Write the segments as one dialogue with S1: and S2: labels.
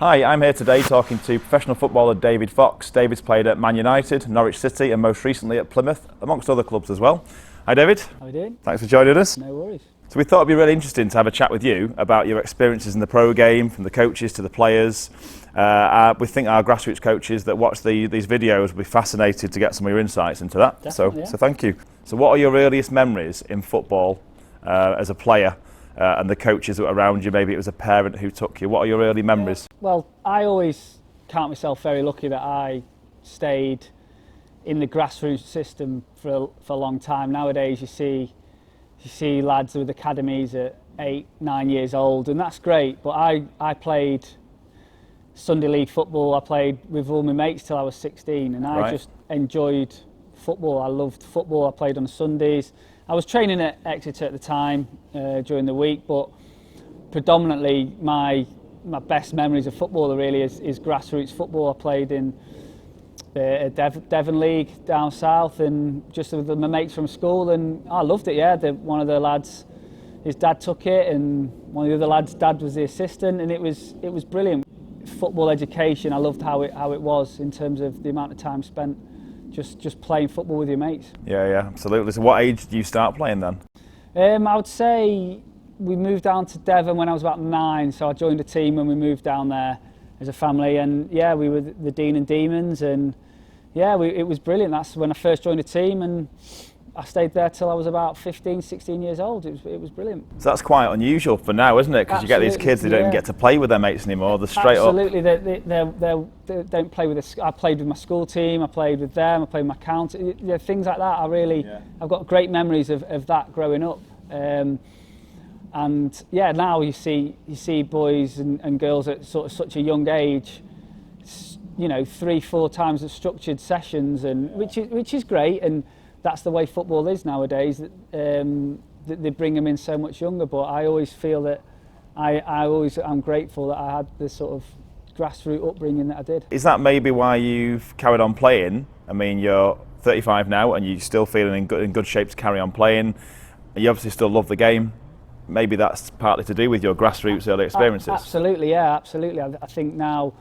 S1: Hi, I'm here today talking to professional footballer David Fox. David's played at Man United, Norwich City and most recently at Plymouth, amongst other clubs as well. Hi David.
S2: How are you doing?
S1: Thanks for joining us.
S2: No worries.
S1: So we thought it'd be really interesting to have a chat with you about your experiences in the pro game, from the coaches to the players. We think our grassroots coaches that watch these videos will be fascinated to get some of your insights into that.
S2: Definitely,
S1: So thank you. So what are your earliest memories in football as a player? And the coaches that were around you, maybe it was a parent who took you. What are your early memories?
S2: Well, I always count myself very lucky that I stayed in the grassroots system for a long time. Nowadays you see lads with academies at 8, 9 years old, and that's great, but I played Sunday league football. I played with all my mates till I was 16, and I just enjoyed football. I loved football. I played on Sundays. I was training at Exeter at the time during the week, but predominantly my best memories of football really is grassroots football. I played in the Devon League down south, and just with my mates from school, and I loved it. Yeah, one of the lads, his dad took it, and one of the other lads' dad was the assistant, and it was brilliant. Football education, I loved how it was in terms of the amount of time spent just playing football with your mates.
S1: Yeah, absolutely. So what age did you start playing then?
S2: I would say we moved down to Devon when I was about 9, so I joined a team when we moved down there as a family, and yeah, we were the Dean and Demons, and yeah, it was brilliant. That's when I first joined a team, and I stayed there till I was about 15, 16 years old. It was brilliant.
S1: So that's quite unusual for now, isn't it? Because you get these kids who don't even get to play with their mates anymore. They're straight
S2: Absolutely. They don't play with us. I played with my school team. I played with them. I played with my county. Things like that. I've got great memories of that growing up. And yeah, now you see boys and girls at sort of such a young age, 3-4 times the structured sessions, and which is great, and that's the way football is nowadays. That they bring them in so much younger. But I always feel that I'm grateful that I had this sort of grassroots upbringing that I did.
S1: Is that maybe why you've carried on playing? I mean, you're 35 now, and you're still feeling in good shape to carry on playing. You obviously still love the game. Maybe that's partly to do with your grassroots early experiences.
S2: Absolutely, yeah, absolutely. I think now,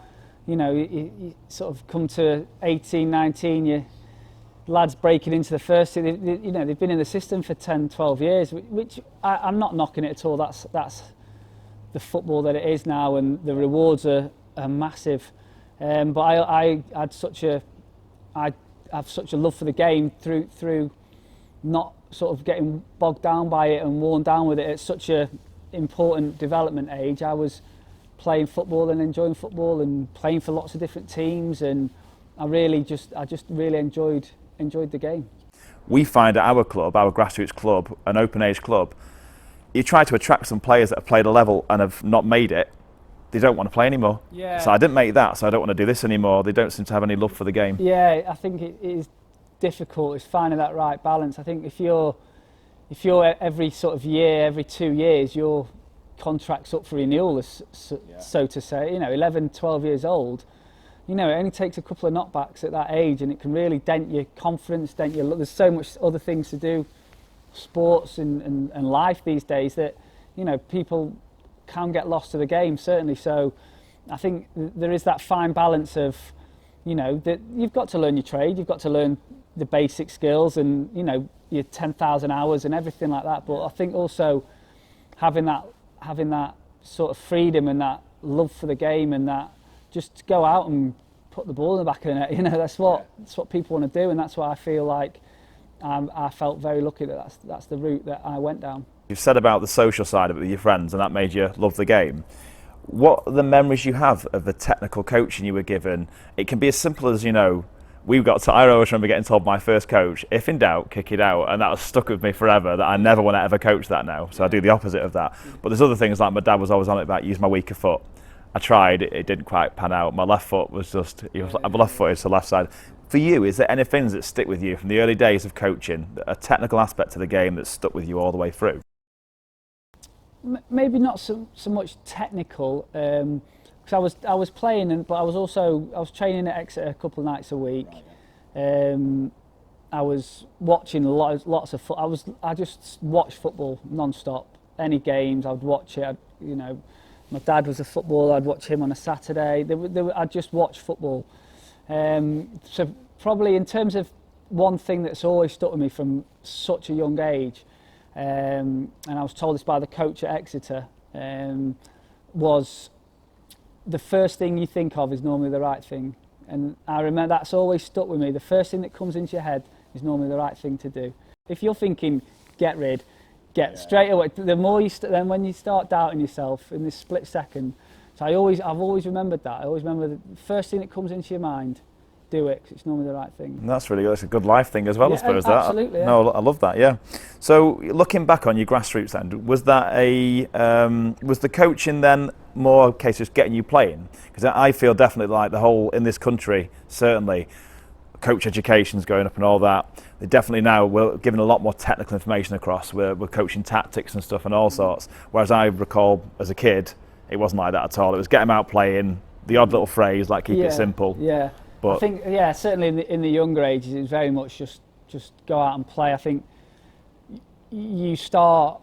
S2: you sort of come to 18, 19, lads breaking into the first team, they've been in the system for 10, 12 years, which I'm not knocking it at all. That's the football that it is now, and the rewards are massive. But I have such a love for the game through not sort of getting bogged down by it and worn down with it at such a important development age. I was playing football and enjoying football and playing for lots of different teams, and I just really enjoyed the game.
S1: We find at our club, our grassroots club, an open age club, you try to attract some players that have played a level and have not made it. They don't want to play anymore.
S2: Yeah.
S1: So I didn't make that, so I don't want to do this anymore. They don't seem to have any love for the game.
S2: Yeah, I think it is difficult. It's finding that right balance. I think if you're every sort of year, every 2 years, your contract's up for renewal, so to say. 11, 12 years old. It only takes a couple of knockbacks at that age, and it can really dent your confidence, there's so much other things to do, sports and life these days, that people can get lost to the game, certainly. So I think there is that fine balance of that you've got to learn your trade, you've got to learn the basic skills, and your 10,000 hours and everything like that. But I think also having that sort of freedom and that love for the game, and that just go out and put the ball in the back of the net. That's what people want to do, and that's what I feel like. I felt very lucky that's the route that I went down.
S1: You've said about the social side of it with your friends, and that made you love the game. What are the memories you have of the technical coaching you were given? It can be as simple as, I always remember getting told by my first coach, if in doubt, kick it out, and that was stuck with me forever, that I never want to ever coach that now. So I do the opposite of that. But there's other things, like my dad was always on it about use my weaker foot. I tried, it didn't quite pan out. My left foot was I'm left-footed, so left side. For you, is there any things that stick with you from the early days of coaching, a technical aspect to the game that stuck with you all the way through?
S2: Maybe not so much technical, because I was playing, but I was training at Exeter a couple of nights a week. I was watching lots of football. I just watched football non-stop. Any games, I would watch it. My dad was a footballer. I'd watch him on a Saturday. I'd just watch football. So probably in terms of one thing that's always stuck with me from such a young age, and I was told this by the coach at Exeter, was the first thing you think of is normally the right thing. And I remember that's always stuck with me. The first thing that comes into your head is normally the right thing to do. If you're thinking, get rid, straight away, the more you then when you start doubting yourself in this split second. So I've always remembered that. I always remember the first thing that comes into your mind, do it, 'cause it's normally the right thing.
S1: And that's really good. It's a good life thing as well, I suppose.
S2: Absolutely.
S1: No, I love that. Yeah. So looking back on your grassroots then, was that was the coaching then more a case of getting you playing? Because I feel definitely like the whole in this country, certainly, coach education's going up and all that. They definitely now we're giving a lot more technical information across. We're coaching tactics and stuff and all sorts. Whereas I recall as a kid, it wasn't like that at all. It was get them out playing, the odd little phrase like keep it simple.
S2: Yeah. But I think certainly in the younger ages, it's very much just go out and play. I think you start.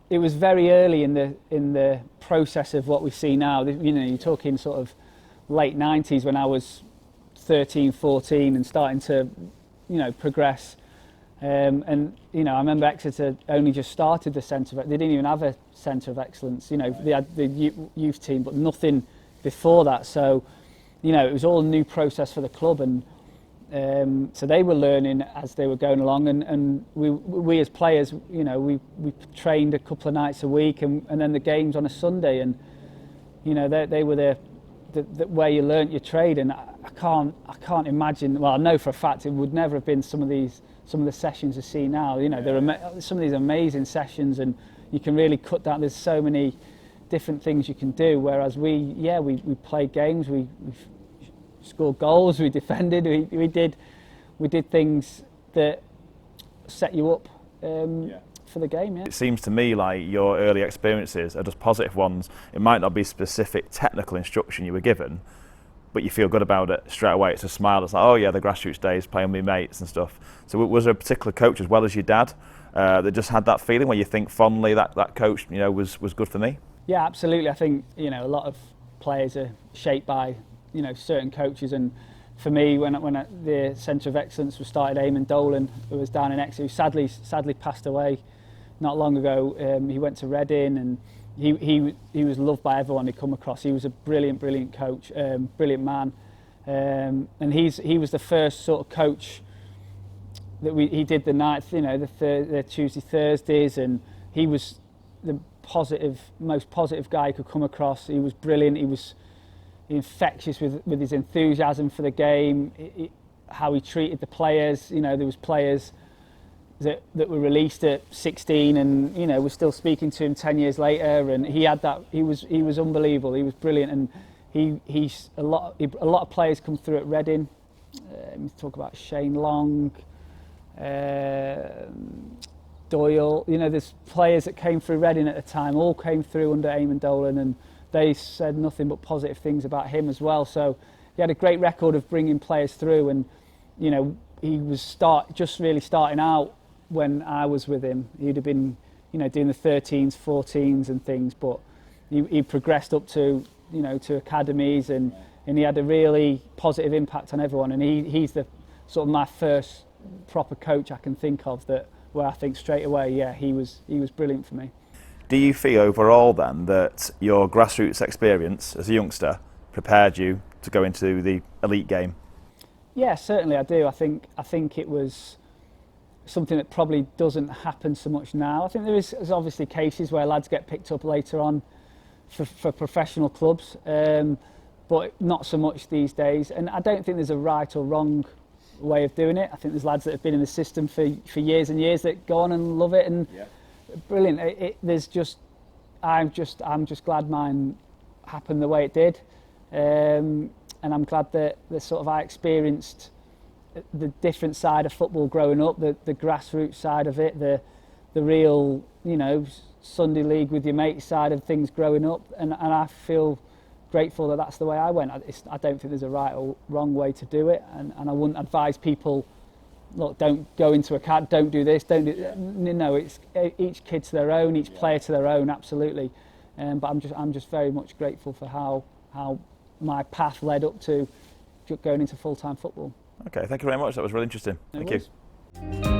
S2: It was very early in the process of what we see now. You know, you're talking sort of late 90s when I was 13, 14 and starting to, progress. And, I remember Exeter only just started the centre. They didn't even have a centre of excellence. They had the youth team, but nothing before that. So, it was all a new process for the club. And so they were learning as they were going along. And we as players, we trained a couple of nights a week and then the games on a Sunday. And, they were the where you learnt your trade. And I can't imagine. Well, I know for a fact it would never have been some of the sessions you see now. There are some of these amazing sessions, and you can really cut down. There's so many different things you can do. Whereas we played games, we scored goals, we defended, we did things that set you up for the game. Yeah.
S1: It seems to me like your early experiences are just positive ones. It might not be specific technical instruction you were given, but you feel good about it straight away. It's a smile. It's like, oh yeah, the grassroots days, playing with mates and stuff. So was there a particular coach as well as your dad that just had that feeling where you think fondly that coach, was good for me?
S2: Yeah, absolutely. I think a lot of players are shaped by certain coaches, and for me, when the Centre of Excellence was started, Eamon Dolan, who was down in Exeter, who sadly passed away not long ago. He went to Reading, and he was loved by everyone he'd come across. He was a brilliant coach, brilliant man, and he was the first sort of coach that he did the night, the Tuesday Thursdays, and he was the most positive guy you could come across. He was brilliant. He was infectious with his enthusiasm for the game, how he treated the players. There was players that were released at 16 and we're still speaking to him 10 years later, and he had that. He was unbelievable. He was brilliant, and he's a lot of players come through at Reading. We talk about Shane Long, Doyle. There's players that came through Reading at the time, all came through under Eamon Dolan, and they said nothing but positive things about him as well. So he had a great record of bringing players through, and he was just really starting out when I was with him. He'd have been doing the 13s, 14s and things, but he progressed up to to academies, and he had a really positive impact on everyone. And he's the sort of my first proper coach I can think of where I think straight away, he was brilliant for me.
S1: Do you feel overall then that your grassroots experience as a youngster prepared you to go into the elite game?
S2: Yeah, certainly I do. I think it was something that probably doesn't happen so much now. I think there's obviously cases where lads get picked up later on for professional clubs, but not so much these days. And I don't think there's a right or wrong way of doing it. I think there's lads that have been in the system for years and years that go on and love it, and brilliant. I'm just glad mine happened the way it did, and I'm glad that I experienced the different side of football growing up, the grassroots side of it, the real Sunday league with your mates side of things growing up, and I feel grateful that that's the way I went. I don't think there's a right or wrong way to do it, and I wouldn't advise people, look, don't go into a cat, don't do this, don't do. No, it's each kid to their own, each player to their own, absolutely. But I'm just very much grateful for how my path led up to going into full-time football.
S1: Okay, thank you very much. That was really interesting.
S2: No
S1: Thank
S2: worries.
S1: you.